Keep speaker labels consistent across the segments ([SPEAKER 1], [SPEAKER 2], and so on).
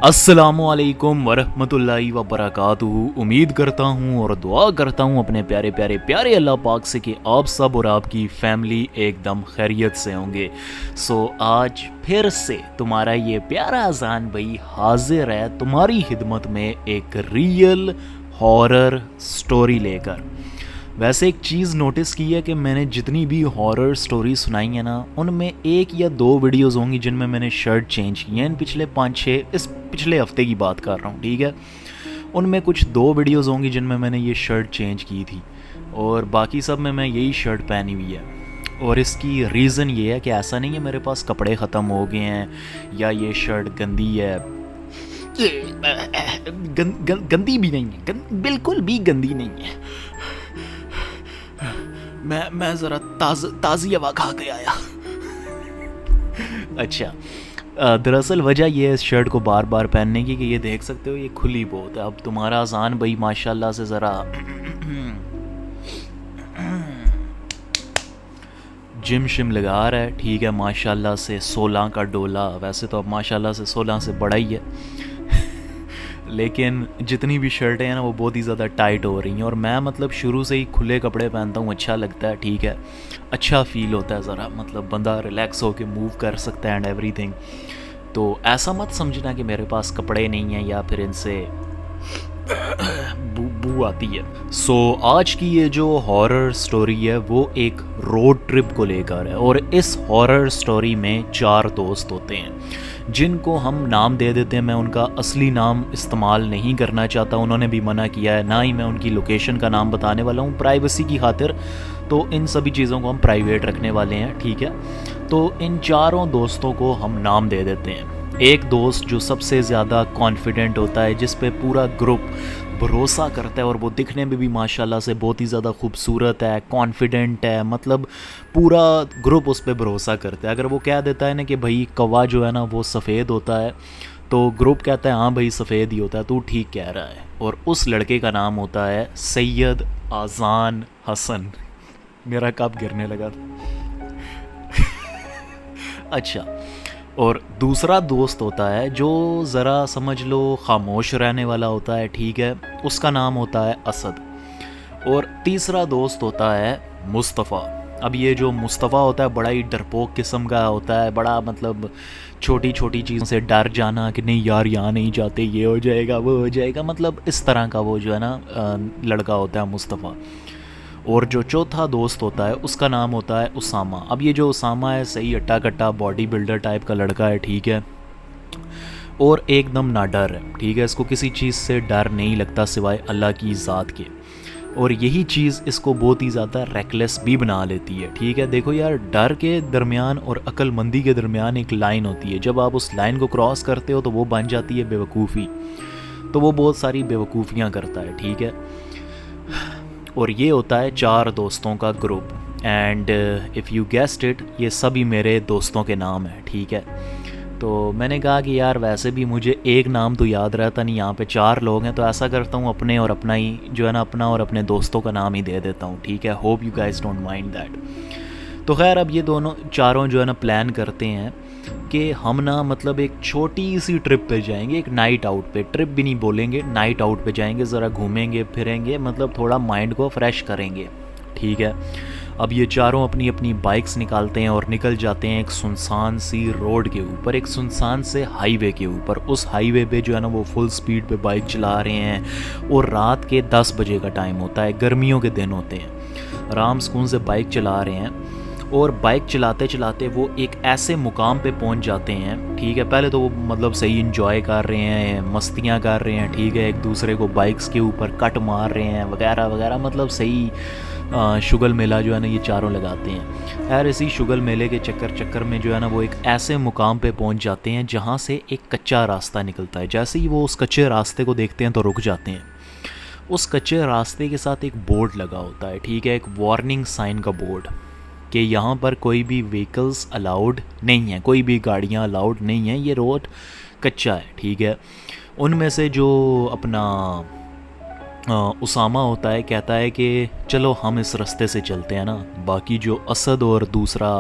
[SPEAKER 1] अस्सलामुअलैकुम वरहमतुल्लाहि वबरकातुहू। उम्मीद करता हूँ और दुआ करता हूँ अपने प्यारे प्यारे प्यारे अल्लाह पाक से कि आप सब और आपकी फैमिली एकदम खैरियत से होंगे। आज फिर से तुम्हारा ये प्यारा अजान भाई हाजिर है तुम्हारी खिदमत में एक रियल हॉरर स्टोरी लेकर। वैसे एक चीज़ नोटिस की है कि मैंने जितनी भी हॉरर स्टोरी सुनाई है ना, उनमें एक या दो वीडियोस होंगी जिनमें मैंने शर्ट चेंज की है। इन पिछले 5-6 इस पिछले हफ्ते की बात कर रहा हूँ, ठीक है। उनमें कुछ दो वीडियोस होंगी जिनमें मैंने ये शर्ट चेंज की थी और बाकी सब में मैं यही शर्ट पहनी हुई है। और इसकी रीज़न ये है कि ऐसा नहीं है मेरे पास कपड़े ख़त्म हो गए हैं या ये शर्ट गंदी है। गंदी भी नहीं है, बिल्कुल भी गंदी नहीं है। मैं ज़रा ताज़ी हवा खा के आया। अच्छा, दरअसल वजह ये है इस शर्ट को बार बार पहनने की कि ये देख सकते हो ये खुली बहुत है। अब तुम्हारा अजान भाई माशाल्लाह से ज़रा जिम शिम लगा रहा है, ठीक है। माशाल्लाह से 16 का डोला, वैसे तो अब माशाल्लाह से 16 से बड़ा ही है लेकिन जितनी भी शर्टें हैं ना वो बहुत ही ज़्यादा टाइट हो रही हैं। और मैं मतलब शुरू से ही खुले कपड़े पहनता हूँ, अच्छा लगता है, ठीक है। अच्छा फील होता है, ज़रा मतलब बंदा रिलैक्स होकर मूव कर सकता है एंड एवरीथिंग। तो ऐसा मत समझना कि मेरे पास कपड़े नहीं हैं या फिर इनसे बू आती है। आज की ये जो हॉरर स्टोरी है वो एक रोड ट्रिप को लेकर है। और इस हॉरर स्टोरी में 4 दोस्त होते हैं जिनको हम नाम दे देते हैं। मैं उनका असली नाम इस्तेमाल नहीं करना चाहता, उन्होंने भी मना किया है, ना ही मैं उनकी लोकेशन का नाम बताने वाला हूँ प्राइवेसी की खातिर। तो इन सभी चीज़ों को हम प्राइवेट रखने वाले हैं, ठीक है। तो इन चारों दोस्तों को हम नाम दे देते हैं। एक दोस्त जो सबसे ज़्यादा कॉन्फिडेंट होता है, जिस पे पूरा ग्रुप भरोसा करता है और वो दिखने में भी माशाल्लाह से बहुत ही ज़्यादा खूबसूरत है, कॉन्फिडेंट है, मतलब पूरा ग्रुप उस पर भरोसा करता है। अगर वो कह देता है ना कि भाई कौवा जो है ना वो सफ़ेद होता है, तो ग्रुप कहता है हाँ भाई सफ़ेद ही होता है, तू ठीक कह रहा है। और उस लड़के का नाम होता है सैयद आज़ान हसन। मेरा कब गिरने लगा था अच्छा, और दूसरा दोस्त होता है जो ज़रा समझ लो खामोश रहने वाला होता है, ठीक है, उसका नाम होता है असद। और तीसरा दोस्त होता है मुस्तफ़ा। अब ये जो मुस्तफ़ा होता है बड़ा ही डरपोक किस्म का होता है, बड़ा मतलब छोटी छोटी चीज़ों से डर जाना कि नहीं यार यहाँ नहीं जाते, ये हो जाएगा वो हो जाएगा, मतलब इस तरह का वो जो है ना लड़का होता है मुस्तफ़ा। और जो चौथा दोस्त होता है उसका नाम होता है उसामा। अब ये जो उसामा है सही अट्टा कट्टा बॉडी बिल्डर टाइप का लड़का है, ठीक है, और एकदम ना डर है, ठीक है। इसको किसी चीज़ से डर नहीं लगता सिवाय अल्लाह की ज़ात के। और यही चीज़ इसको बहुत ही ज़्यादा रेकलेस भी बना लेती है, ठीक है। देखो यार, डर के दरमियान और अक्लमंदी के दरमियान एक लाइन होती है, जब आप उस लाइन को क्रॉस करते हो तो वो बन जाती है बेवकूफ़ी। तो वो बहुत सारी बेवकूफ़ियाँ करता है, ठीक है। और ये होता है 4 दोस्तों का group. And if you guessed it, ये सभी मेरे दोस्तों के नाम हैं, ठीक है। तो मैंने कहा कि यार वैसे भी मुझे एक नाम तो याद रहता नहीं, यहाँ पे 4 लोग हैं, तो ऐसा करता हूँ अपने और अपना ही जो है ना अपना और अपने दोस्तों का नाम ही दे देता हूँ, ठीक है। Hope you guys don't mind that. तो खैर अब ये दोनों चारों जो है ना प्लान करते हैं कि हम ना मतलब एक छोटी सी ट्रिप पे जाएंगे, एक नाइट आउट पे, ट्रिप भी नहीं बोलेंगे, नाइट आउट पे जाएंगे, ज़रा घूमेंगे फिरेंगे, मतलब थोड़ा माइंड को फ्रेश करेंगे, ठीक है। अब ये चारों अपनी अपनी बाइक्स निकालते हैं और निकल जाते हैं एक सुनसान सी रोड के ऊपर, एक सुनसान से हाईवे के ऊपर। उस हाईवे पे जो है ना वो फुल स्पीड पे बाइक चला रहे हैं और रात के 10 बजे का टाइम होता है, गर्मियों के दिन होते हैं, आराम सुकून से बाइक चला रहे हैं। और बाइक चलाते चलाते वो एक ऐसे मुकाम पे पहुंच जाते हैं, ठीक है। पहले तो वो मतलब सही इंजॉय कर रहे हैं, मस्तियां कर रहे हैं, ठीक है, एक दूसरे को बाइक्स के ऊपर कट मार रहे हैं वगैरह वगैरह, मतलब सही शुगल मेला जो है ना ये चारों लगाते हैं। यार इसी शुगल मेले के चक्कर में जो है ना वो एक ऐसे मुकाम पे पहुंच जाते हैं जहाँ से एक कच्चा रास्ता निकलता है। जैसे ही वो उस कच्चे रास्ते को देखते हैं तो रुक जाते हैं। उस कच्चे रास्ते के साथ एक बोर्ड लगा होता है, ठीक है, एक वार्निंग साइन का बोर्ड कि यहाँ पर कोई भी व्हीकल्स अलाउड नहीं है, कोई भी गाड़ियाँ अलाउड नहीं है, ये रोड कच्चा है, ठीक है। उनमें से जो अपना उसामा होता है कहता है कि चलो हम इस रास्ते से चलते हैं ना, बाकी जो असद और दूसरा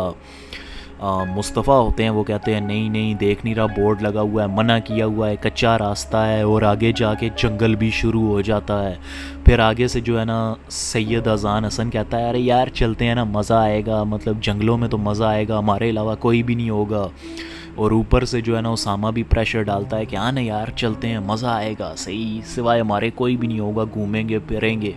[SPEAKER 1] मुस्तफ़ा होते हैं, वो कहते हैं नहीं नहीं देख नहीं रहा, बोर्ड लगा हुआ है, मना किया हुआ है, कच्चा रास्ता है, और आगे जाके जंगल भी शुरू हो जाता है। फिर आगे से जो है ना सैयद अजान हसन कहता है अरे यार चलते हैं ना, मज़ा आएगा, मतलब जंगलों में तो मज़ा आएगा, हमारे अलावा कोई भी नहीं होगा। और ऊपर से जो है ना उसामा भी प्रेशर डालता है कि हाँ ना यार चलते हैं, मज़ा आएगा, सही सिवाय हमारे कोई भी नहीं होगा, घूमेंगे फिरेंगे।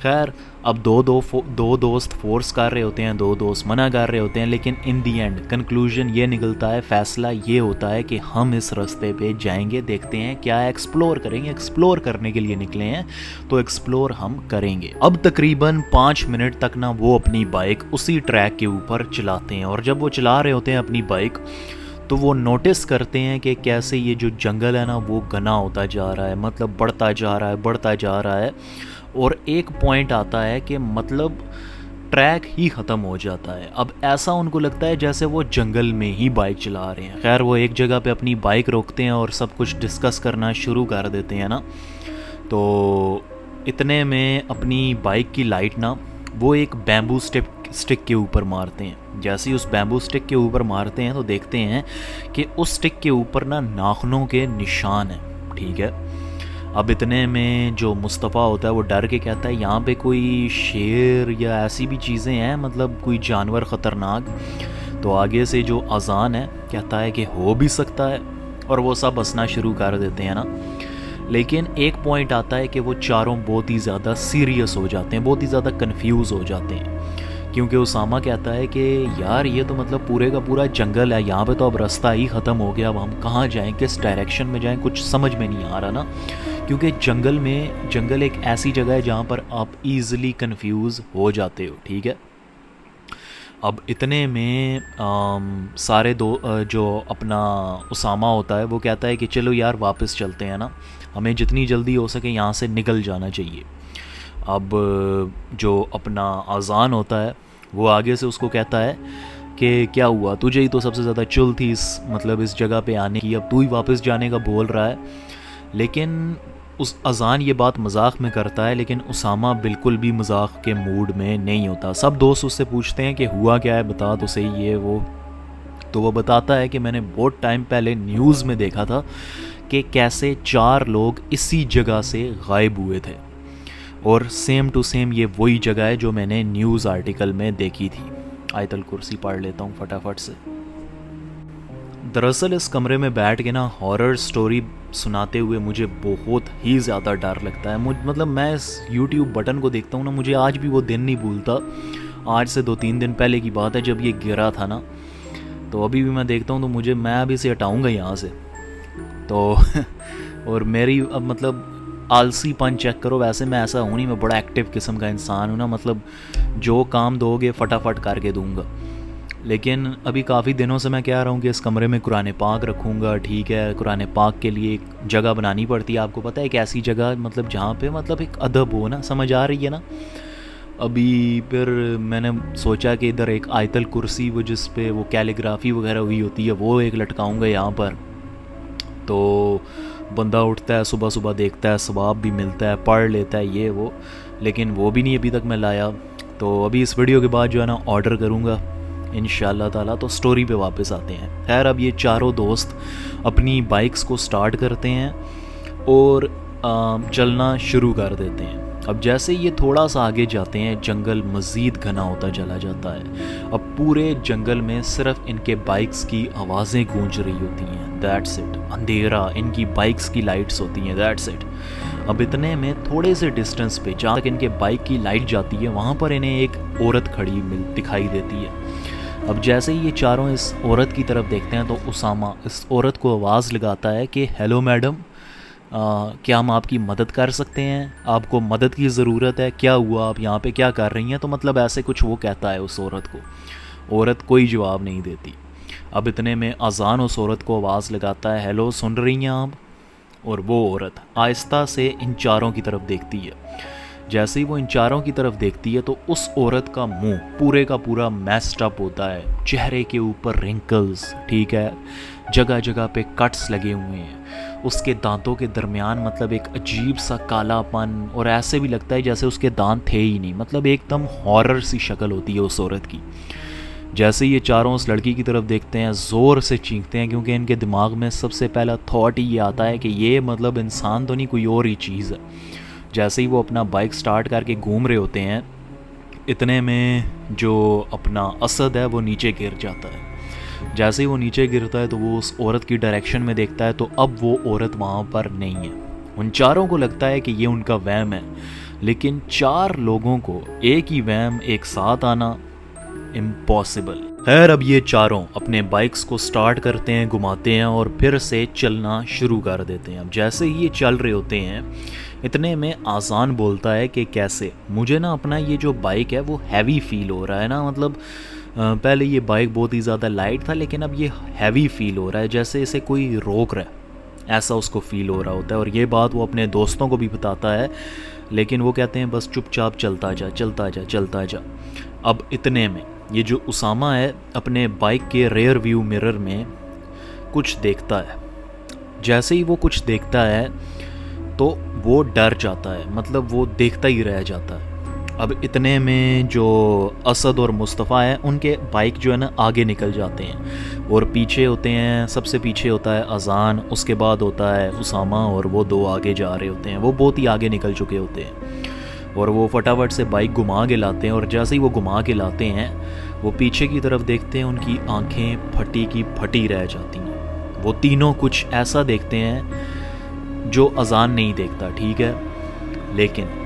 [SPEAKER 1] खैर अब दो दोस्त फोर्स कर रहे होते हैं, दो दोस्त मना कर रहे होते हैं, लेकिन इन दी एंड कंक्लूजन ये निकलता है, फ़ैसला ये होता है कि हम इस रास्ते पे जाएंगे, देखते हैं क्या एक्सप्लोर करेंगे, एक्सप्लोर करने के लिए निकले हैं तो एक्सप्लोर हम करेंगे। अब तकरीबन 5 मिनट तक ना वो अपनी बाइक उसी ट्रैक के ऊपर चलाते हैं, और जब वो चला रहे होते हैं अपनी बाइक तो वो नोटिस करते हैं कि कैसे ये जो जंगल है ना वो घना होता जा रहा है, मतलब बढ़ता जा रहा है, बढ़ता जा रहा है। और एक पॉइंट आता है कि मतलब ट्रैक ही ख़त्म हो जाता है। अब ऐसा उनको लगता है जैसे वो जंगल में ही बाइक चला रहे हैं। खैर वो एक जगह पे अपनी बाइक रोकते हैं और सब कुछ डिस्कस करना शुरू कर देते हैं ना। तो इतने में अपनी बाइक की लाइट ना वो एक बैम्बू स्टिक के ऊपर मारते हैं। जैसे ही उस बैम्बू स्टिक के ऊपर मारते हैं तो देखते हैं कि उस स्टिक के ऊपर ना नाखूनों के निशान हैं। ठीक है, अब इतने में जो मुस्तफ़ा होता है वो डर के कहता है यहाँ पे कोई शेर या ऐसी भी चीज़ें हैं, मतलब कोई जानवर ख़तरनाक। तो आगे से जो अजान है कहता है कि हो भी सकता है, और वो सब हंसना शुरू कर देते हैं ना। लेकिन एक पॉइंट आता है कि वो चारों बहुत ही ज़्यादा सीरियस हो जाते हैं, बहुत ही ज़्यादा कंफ्यूज हो जाते हैं, क्योंकि उसामा कहता है कि यार ये तो मतलब पूरे का पूरा जंगल है, यहाँ पे तो अब रास्ता ही ख़त्म हो गया, अब हम कहाँ जाएं, किस डायरेक्शन में जाएं, कुछ समझ में नहीं आ रहा ना। क्योंकि जंगल एक ऐसी जगह है जहाँ पर आप ईज़िली कंफ्यूज हो जाते हो। ठीक है, अब इतने में सारे जो अपना उसामा होता है वो कहता है कि चलो यार वापस चलते हैं ना, हमें जितनी जल्दी हो सके यहाँ से निकल जाना चाहिए। अब जो अपना अजान होता है वो आगे से उसको कहता है कि क्या हुआ, तुझे ही तो सबसे ज़्यादा चुल थी इस जगह पे आने की, अब तू ही वापस जाने का बोल रहा है। लेकिन उस अजान ये बात मजाक में करता है, लेकिन उसामा बिल्कुल भी मजाक के मूड में नहीं होता। सब दोस्त उससे पूछते हैं कि हुआ क्या है, बता तो सही ये वो। तो वो बताता है कि मैंने बहुत टाइम पहले न्यूज़ में देखा था कि कैसे 4 लोग इसी जगह से गायब हुए थे, और सेम टू सेम ये वही जगह है जो मैंने न्यूज़ आर्टिकल में देखी थी। आयतल कुर्सी पढ़ लेता हूँ फटाफट से। दरअसल इस कमरे में बैठ के ना हॉरर स्टोरी सुनाते हुए मुझे बहुत ही ज़्यादा डर लगता है। मतलब मैं इस YouTube बटन को देखता हूँ ना, मुझे आज भी वो दिन नहीं भूलता। आज से 2-3 दिन पहले की बात है जब ये गिरा था ना, तो अभी भी मैं देखता हूँ तो मैं अभी से हटाऊँगा यहाँ से तो और मेरी अब मतलब आलसीपन चेक करो। वैसे मैं ऐसा हूँ नहीं, मैं बड़ा एक्टिव किस्म का इंसान हूँ ना, मतलब जो काम दोगे फटाफट करके दूंगा। लेकिन अभी काफ़ी दिनों से मैं कह रहा हूँ कि इस कमरे में कुरान पाक रखूँगा। ठीक है, कुरान पाक के लिए एक जगह बनानी पड़ती है, आपको पता है, एक ऐसी जगह मतलब जहाँ पे मतलब एक अदब हो ना, समझ आ रही है ना। अभी फिर मैंने सोचा कि इधर एक आयतल कुर्सी वो जिस पे वो कैलीग्राफी वगैरह हुई होती है वो एक लटकाऊँगा यहाँ पर, तो बंदा उठता है सुबह सुबह, देखता है, सवाब भी मिलता है, पढ़ लेता है ये वो। लेकिन वो भी नहीं अभी तक मैं लाया। तो अभी इस वीडियो के बाद जो है ना ऑर्डर करूँगा इंशाअल्लाह ताला। तो स्टोरी पे वापस आते हैं। खैर अब ये चारों दोस्त अपनी बाइक्स को स्टार्ट करते हैं और चलना शुरू कर देते हैं। अब जैसे ये थोड़ा सा आगे जाते हैं जंगल मज़ीद घना होता चला जाता है। अब पूरे जंगल में सिर्फ इनके बाइक्स की आवाज़ें गूंज रही होती हैं, दैट्स इट। अंधेरा, इनकी बाइक्स की लाइट्स होती हैं, दैट्स इट। अब इतने में थोड़े से डिस्टेंस पे जहाँ तक इनके बाइक की लाइट जाती है वहाँ पर इन्हें एक औरत खड़ी दिखाई देती है। अब जैसे ही ये चारों इस औरत की तरफ देखते हैं तो उसामा इस औरत को आवाज़ लगाता है कि हेलो मैडम, क्या हम आपकी मदद कर सकते हैं, आपको मदद की ज़रूरत है, क्या हुआ, आप यहाँ पे क्या कर रही हैं। तो मतलब ऐसे कुछ वो कहता है उस औरत को। औरत कोई जवाब नहीं देती। अब इतने में अजान उस औरत को आवाज़ लगाता है, हेलो सुन रही हैं आप। और वो औरत आहिस्ता से इन चारों की तरफ देखती है। जैसे ही वो इन चारों की तरफ देखती है तो उस औरत का मुंह पूरे का पूरा मैस्ड अप होता है, चेहरे के ऊपर रिंकल्स, ठीक है, जगह जगह पे कट्स लगे हुए हैं। उसके दांतों के दरमियान मतलब एक अजीब सा कालापन, और ऐसे भी लगता है जैसे उसके दांत थे ही नहीं। मतलब एकदम हॉरर सी शक्ल होती है उस औरत की। जैसे ये चारों उस लड़की की तरफ देखते हैं ज़ोर से चीखते हैं, क्योंकि इनके दिमाग में सबसे पहला थॉट ही ये आता है कि ये मतलब इंसान तो नहीं, कोई और ही चीज़ है। जैसे ही वो अपना बाइक स्टार्ट करके घूम रहे होते हैं, इतने में जो अपना असद है वो नीचे गिर जाता है। जैसे ही वो नीचे गिरता है तो वो उस औरत की डायरेक्शन में देखता है, तो अब वो औरत वहाँ पर नहीं है। उन चारों को लगता है कि ये उनका वहम है, लेकिन 4 लोगों को एक ही वहम एक साथ आना इम्पॉसिबल। खैर, अब ये चारों अपने बाइक्स को स्टार्ट करते हैं, घुमाते हैं और फिर से चलना शुरू कर देते हैं। अब जैसे ही ये चल रहे होते हैं, इतने में आज़ान बोलता है कि कैसे मुझे ना अपना ये जो बाइक है वो हैवी फील हो रहा है ना, मतलब पहले ये बाइक बहुत ही ज़्यादा लाइट था, लेकिन अब ये हैवी फील हो रहा है, जैसे इसे कोई रोक रहा है, ऐसा उसको फील हो रहा होता है। और ये बात वो अपने दोस्तों को भी बताता है, लेकिन वो कहते हैं बस चुपचाप चलता जा, चलता जा, चलता जा। अब इतने में ये जो उसामा है अपने बाइक के रेयर व्यू मिरर में कुछ देखता है। जैसे ही वो कुछ देखता है तो वो डर जाता है, मतलब वो देखता ही रह जाता है। अब इतने में जो असद और मुस्तफ़ा हैं उनके बाइक जो है ना आगे निकल जाते हैं, और पीछे होते हैं, सबसे पीछे होता है अज़ान, उसके बाद होता है उसामा, और वो 2 आगे जा रहे होते हैं। वो बहुत ही आगे निकल चुके होते हैं और वो फटाफट से बाइक घुमा के लाते हैं। और जैसे ही वो घुमा के लाते हैं, वो पीछे की तरफ देखते हैं, उनकी आंखें फटी की फटी रह जाती हैं। वो तीनों कुछ ऐसा देखते हैं जो अज़ान नहीं देखता, ठीक है, लेकिन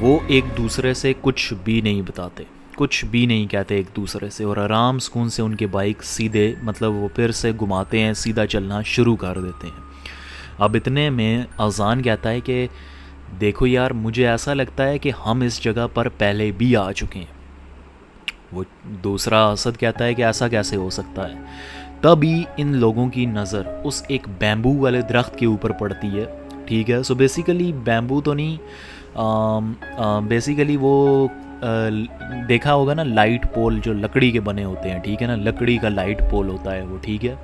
[SPEAKER 1] वो एक दूसरे से कुछ भी नहीं बताते, कुछ भी नहीं कहते एक दूसरे से, और आराम सुकून से उनके बाइक सीधे, मतलब वो फिर से घुमाते हैं, सीधा चलना शुरू कर देते हैं। अब इतने में अज़ान कहता है कि देखो यार, मुझे ऐसा लगता है कि हम इस जगह पर पहले भी आ चुके हैं। वो दूसरा असद कहता है कि ऐसा कैसे हो सकता है। तभी इन लोगों की नज़र उस एक बैम्बू वाले दरख्त के ऊपर पड़ती है, ठीक है। सो बेसिकली बैम्बू तो नहीं, बेसिकली वो देखा होगा ना, लाइट पोल जो लकड़ी के बने होते हैं, ठीक है ना, लकड़ी का लाइट पोल होता है वो, ठीक है,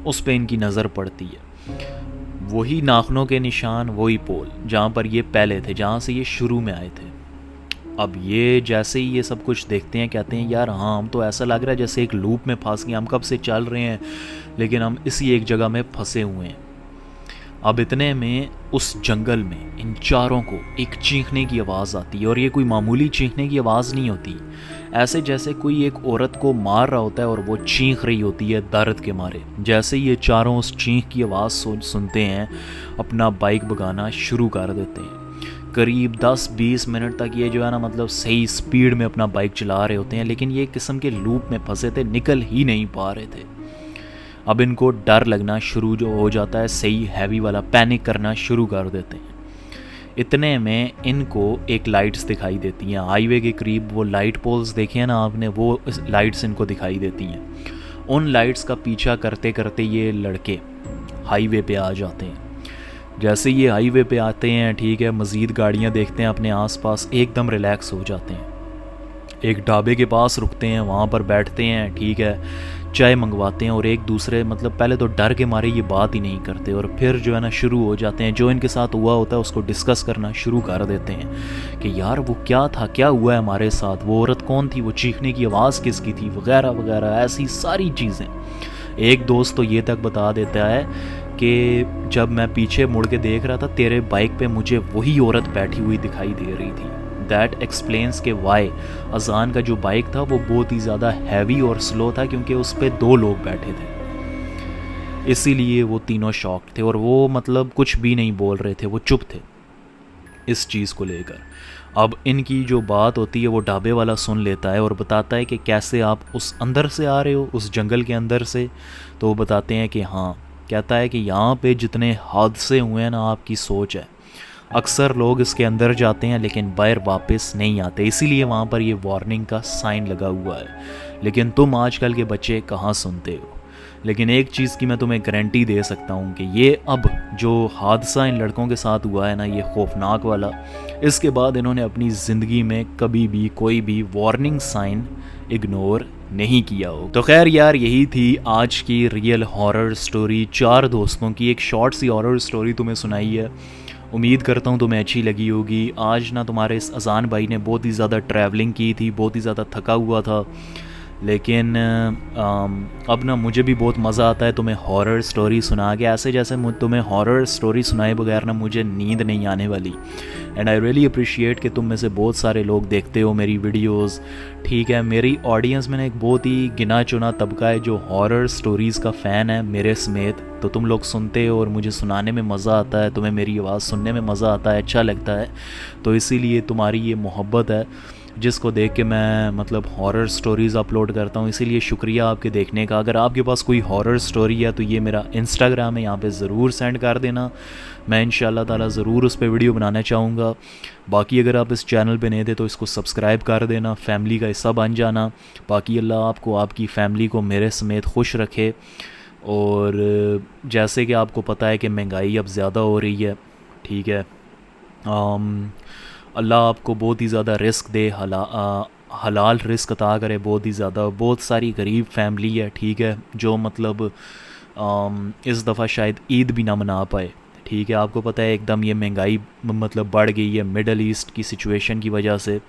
[SPEAKER 1] उस पे इनकी नज़र पड़ती है। वही नाखनों के निशान, वही पोल जहाँ पर ये पहले थे, जहाँ से ये शुरू में आए थे। अब ये जैसे ही ये सब कुछ देखते हैं, कहते हैं यार हाँ, हम तो ऐसा लग रहा है जैसे एक लूप में फंस गए, हम कब से चल रहे हैं लेकिन हम इसी एक जगह में फंसे हुए हैं। अब इतने में उस जंगल में इन चारों को एक चीखने की आवाज़ आती है, और ये कोई मामूली चीखने की आवाज़ नहीं होती, ऐसे जैसे कोई एक औरत को मार रहा होता है और वो चीख रही होती है दर्द के मारे। जैसे ये चारों उस चीख की आवाज़ सुनते हैं, अपना बाइक भगाना शुरू कर देते हैं। करीब 10-20 मिनट तक ये जो है ना, मतलब सही स्पीड में अपना बाइक चला रहे होते हैं, लेकिन ये किस्म के लूप में फंसे थे, निकल ही नहीं पा रहे थे। अब इनको डर लगना शुरू जो हो जाता है, सही हैवी वाला पैनिक करना शुरू कर देते हैं। इतने में इनको एक लाइट्स दिखाई देती हैं हाईवे के करीब। वो लाइट पोल्स देखे हैं ना आपने, वो लाइट्स इनको दिखाई देती हैं। उन लाइट्स का पीछा करते करते ये लड़के हाईवे पे आ जाते हैं। जैसे ये हाईवे पे आते हैं, ठीक है, मज़ीद गाड़ियाँ देखते हैं अपने आसपास, एकदम रिलैक्स हो जाते हैं। एक ढाबे के पास रुकते हैं, वहाँ पर बैठते हैं, ठीक है, चाय मंगवाते हैं, और एक दूसरे, मतलब पहले तो डर के मारे ये बात ही नहीं करते, और फिर जो है ना शुरू हो जाते हैं, जो इनके साथ हुआ होता है उसको डिस्कस करना शुरू कर देते हैं कि यार वो क्या था, क्या हुआ है हमारे साथ, वो औरत कौन थी, वो चीखने की आवाज़ किसकी थी, वगैरह वगैरह, ऐसी सारी चीज़ें। एक दोस्त तो ये तक बता देता है कि जब मैं पीछे मुड़ के देख रहा था, तेरे बाइक पे मुझे वही औरत बैठी हुई दिखाई दे रही थी। दैट एक्सप्लेन्स के वाई अज़ान का जो बाइक था वो बहुत ही ज़्यादा हैवी और स्लो था, क्योंकि उस पर 2 लोग बैठे थे, इसीलिए वो तीनों शॉक्ड थे, और वो मतलब कुछ भी नहीं बोल रहे थे, वो चुप थे इस चीज़ को लेकर। अब इनकी जो बात होती है वो ढाबे वाला सुन लेता है और बताता है कि कैसे आप उस अंदर से आ रहे हो, उस जंगल के अंदर से। तो वो बताते हैं कि हाँ, कहता है कि यहाँ पे जितने हादसे हुए हैं ना, आपकी सोच है, अक्सर लोग इसके अंदर जाते हैं लेकिन बाहर वापस नहीं आते, इसीलिए वहाँ पर ये वार्निंग का साइन लगा हुआ है। लेकिन तुम आजकल के बच्चे कहाँ सुनते हो। लेकिन एक चीज़ की मैं तुम्हें गारंटी दे सकता हूँ कि ये अब जो हादसा इन लड़कों के साथ हुआ है ना, ये खौफनाक वाला, इसके बाद इन्होंने अपनी ज़िंदगी में कभी भी कोई भी वार्निंग साइन इग्नोर नहीं किया हो। तो खैर यार, यही थी आज की रियल हॉरर स्टोरी। 4 दोस्तों की एक शॉर्ट सी हॉरर स्टोरी तुम्हें सुनाई है। उम्मीद करता हूँ तुम्हें अच्छी लगी होगी। आज ना तुम्हारे इस अज़ान भाई ने बहुत ही ज़्यादा ट्रैवलिंग की थी, बहुत ही ज़्यादा थका हुआ था, लेकिन अब ना मुझे भी बहुत मज़ा आता है तुम्हें हॉरर स्टोरी सुना के, ऐसे जैसे तुम्हें हॉरर स्टोरी सुनाए बगैर ना मुझे नींद नहीं आने वाली। एंड आई रियली अप्रिशिएट कि तुम में से बहुत सारे लोग देखते हो मेरी वीडियोस। ठीक है, मेरी ऑडियंस में ना एक बहुत ही गिना चुना तबका है जो हॉरर स्टोरीज़ का फ़ैन है मेरे समेत। तो तुम लोग सुनते हो और मुझे सुनाने में मज़ा आता है, तुम्हें मेरी आवाज़ सुनने में मज़ा आता है, अच्छा लगता है। तो इसीलिए तुम्हारी ये मोहब्बत है जिसको देख के मैं मतलब हॉरर स्टोरीज़ अपलोड करता हूँ। इसीलिए शुक्रिया आपके देखने का। अगर आपके पास कोई हॉरर स्टोरी है तो ये मेरा इंस्टाग्राम है, यहाँ पे ज़रूर सेंड कर देना। मैं इंशाल्लाह ताला ज़रूर उस पर वीडियो बनाना चाहूँगा। बाकी अगर आप इस चैनल पे नए थे तो इसको सब्सक्राइब कर देना, फैमिली का हिस्सा बन जाना। बाकी अल्लाह आपको, आपकी फ़ैमिली को मेरे समेत खुश रखे। और जैसे कि आपको पता है कि महंगाई अब ज़्यादा हो रही है, ठीक है। अल्लाह आपको बहुत ही ज़्यादा रिस्क दे, हलाल रिस्क अता करे बहुत ही ज़्यादा। बहुत सारी गरीब फैमिली है, ठीक है, जो मतलब इस दफ़ा शायद ईद भी ना मना पाए। ठीक है, आपको पता है एकदम ये महंगाई मतलब बढ़ गई है मिडल ईस्ट की सिचुएशन की वजह से।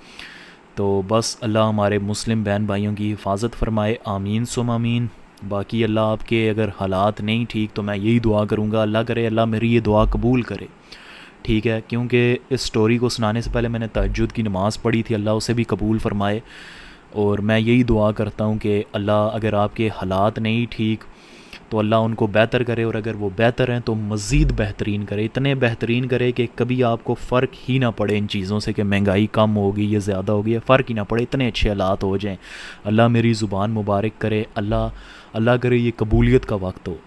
[SPEAKER 1] तो बस अल्लाह हमारे मुस्लिम बहन भाइयों की हिफाजत फरमाए, आमीन सुम आमीन। बाकी अल्लाह आपके अगर हालात नहीं ठीक तो मैं यही दुआ करूँगा, अल्लाह करे अल्लाह मेरी ये दुआ कबूल करे, ठीक है। क्योंकि इस स्टोरी को सुनाने से पहले मैंने तहज्जुद की नमाज़ पढ़ी थी, अल्लाह उसे भी कबूल फ़रमाए। और मैं यही दुआ करता हूँ कि अल्लाह अगर आपके हालात नहीं ठीक तो अल्लाह उनको बेहतर करे, और अगर वो बेहतर हैं तो मज़ीद बेहतरीन करे, इतने बेहतरीन करे कि कभी आपको फ़र्क ही ना पड़े इन चीज़ों से कि महंगाई कम होगी या ज़्यादा होगी, फ़र्क ही ना पड़े, इतने अच्छे हालात हो जाएं। अल्लाह मेरी ज़ुबान मुबारक करे, अल्लाह करे ये कबूलियत का वक्त हो।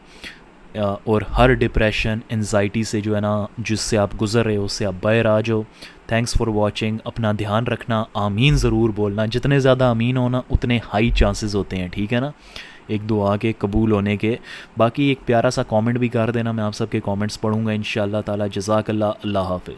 [SPEAKER 1] और हर डिप्रेशन एंजाइटी से जो है ना जिससे आप गुज़र रहे हो उससे आप बाहर आ जाओ। Thanks for watching. अपना ध्यान रखना, आमीन ज़रूर बोलना, जितने ज़्यादा आमीन होना उतने हाई चांसेस होते हैं, ठीक है ना, एक दुआ के कबूल होने के। बाकी एक प्यारा सा कमेंट भी कर देना, मैं आप सबके कमेंट्स पढ़ूँगा इंशाअल्लाह ताला। जज़ाकल्लाह, अल्लाह हाफ़िज़।